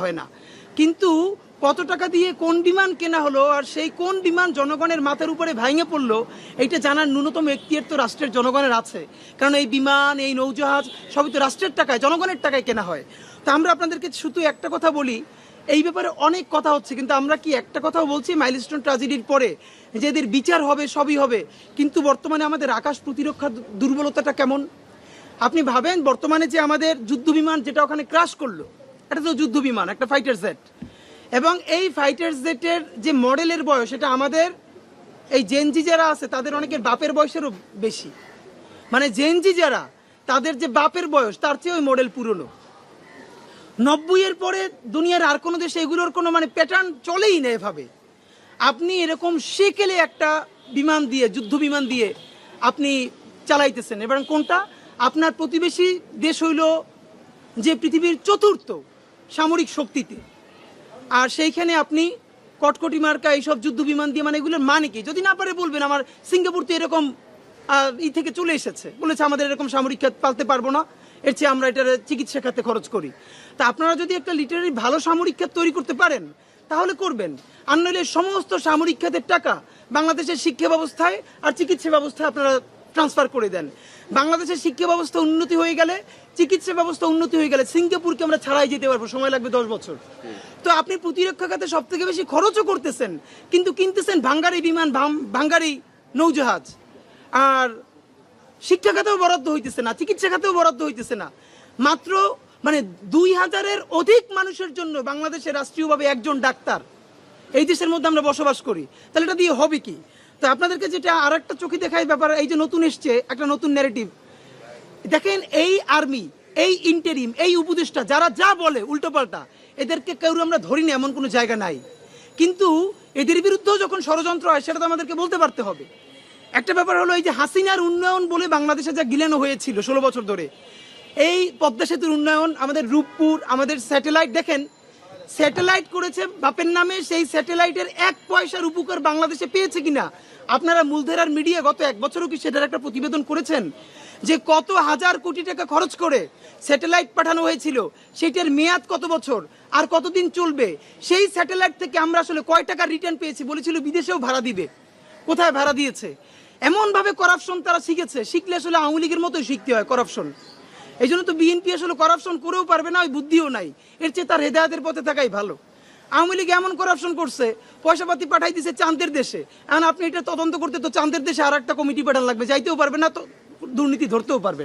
হয় না, কিন্তু কত টাকা দিয়ে কোন বিমান কেনা হলো আর সেই কোন বিমান জনগণের মাথার উপরে ভাঙে পড়লো এইটা জানার ন্যূনতম এখতিয়ার তো রাষ্ট্রের জনগণের আছে। কারণ এই বিমান, এই নৌজাহাজ সবই তো রাষ্ট্রের টাকায়, জনগণের টাকায় কেনা হয়। তো আমরা আপনাদেরকে শুধু একটা কথা বলি, এই ব্যাপারে অনেক কথা হচ্ছে, কিন্তু আমরা কি একটা কথাও বলছি মাইলস্টোন ট্র্যাজেডির পরে যে এদের বিচার হবে, সবই হবে, কিন্তু বর্তমানে আমাদের আকাশ প্রতিরক্ষার দুর্বলতাটা কেমন? আপনি ভাবেন বর্তমানে যে আমাদের যুদ্ধ বিমান যেটা ওখানে ক্রাশ করলো, এটা তো যুদ্ধ বিমান, একটা ফাইটার জেট, এবং এই ফাইটার জেটের যে মডেলের বয়স এটা আমাদের এই জেনজি যারা আছে তাদের অনেকের বাপের বয়সেরও বেশি। মানে জেনজি যারা, তাদের যে বাপের বয়স তার চেয়ে ওই মডেল পুরনো। 90-এর পরে দুনিয়ার আর কোনো দেশে এগুলোর কোনো মানে প্যাটার্ন চলেই না এভাবে। আপনি এরকম সেকেলে একটা বিমান দিয়ে, যুদ্ধ বিমান দিয়ে আপনি চালাইতেছেন, এবং কোনটা আপনার প্রতিবেশী দেশ হইল যে পৃথিবীর চতুর্থ সামরিক শক্তিতে, আর সেইখানে আপনি কটকটি মার্কা এইসব যুদ্ধ বিমান দিয়ে, মানে এগুলোর মানে কি? যদি না পারে বলবেন আমার সিঙ্গাপুর তো এরকম থেকে চলে এসেছে, বলেছে আমাদের এরকম সামরিক খাত পালতে পারবো না, এর চেয়ে আমরা এটার চিকিৎসা খাতে খরচ করি। তা আপনারা যদি একটা লিটারারি ভালো সামরিক খাত তৈরি করতে পারেন তাহলে করবেন, আর নইলে সমস্ত সামরিক খাতের টাকা বাংলাদেশের শিক্ষা ব্যবস্থায় আর চিকিৎসা ব্যবস্থায় আপনারা ট্রান্সফার করে দেন। বাংলাদেশের শিক্ষা ব্যবস্থা উন্নতি হয়ে গেলে, চিকিৎসা ব্যবস্থা উন্নতি হয়ে গেলে সিঙ্গাপুরকে আমরা ছাড়াই যেতে পারবো, সময় লাগবে 10 বছর। তো আপনি প্রতিরক্ষা খাতে সব থেকে বেশি খরচও করতেছেন, কিন্তু কিনতেছেন ভাঙ্গারি বিমান, ভাঙ্গারি নৌজাহাজ, আর শিক্ষা খাতেও বরাদ্দ হইতেছে না, চিকিৎসা খাতেও বরাদ্দ হইতেছে না। মাত্র মানে 2000-এর অধিক মানুষের জন্য বাংলাদেশে রাষ্ট্রীয়ভাবে একজন ডাক্তার এই দেশের মধ্যে আমরা বসবাস করি, তাহলে এটা দিয়ে হবে কি? তো আপনাদেরকে যেটা আর একটা চোখে দেখায় ব্যাপার, এই যে নতুন এসছে একটা নতুন ন্যারেটিভ, দেখেন এই আর্মি, এই ইন্টারিম, এই উপদেষ্টা যারা যা বলে উল্টোপাল্টা, এদেরকে কেউ আমরা ধরি না, এমন কোনো জায়গা নাই। কিন্তু এদের বিরুদ্ধেও যখন ষড়যন্ত্র হয় সেটা তো আমাদেরকে বলতে পারতে হবে। একটা ব্যাপার হলো, এই যে হাসিনার উন্নয়ন বলে বাংলাদেশে যা গিলানো হয়েছিল 16 বছর ধরে, এই পদ্মা সেতুর উন্নয়ন, আমাদের রূপপুর, আমাদের স্যাটেলাইট, দেখেন স্যাটেলাইট করেছে বাপের নামে, সেই স্যাটেলাইটের 1 পয়সার উপকার বাংলাদেশে পেয়েছে কিনা আপনারা মূলধারার মিডিয়া গত 1 বছরও কি সেটার একটা প্রতিবেদন করেছেন? যে কত হাজার কোটি টাকা খরচ করে স্যাটেলাইট পাঠানো হয়েছিল, সেটার মেয়াদ কত বছর আর কতদিন চলবে, সেই স্যাটেলাইট থেকে আমরা আসলে কয় টাকা রিটার্ন পেয়েছি? বলেছিল বিদেশেও ভাড়া দিবে, কোথায় ভাড়া দিয়েছে? এমনভাবে করাপশন তারা শিখেছে, শিখলে আসলে আওয়ামী লীগের মতোই শিখতে হয় করাপশন। এই জন্য তো বিএনপি আসলে করাপশন করেও পারবে না, ওই বুদ্ধিও নাই, এর চেয়ে তার হেদায়েতের পথে থাকাই ভালো। আওয়ামী লীগ এমন করাপশন করছে, পয়সাপাতি পাঠাই দিছে চাঁদের দেশে, এখন আপনি এটা তদন্ত করতে তো চাঁদের দেশে আর একটা কমিটি পাঠান লাগবে, যাইতেও পারবে না, তো দুর্নীতি ধরতেও পারবে।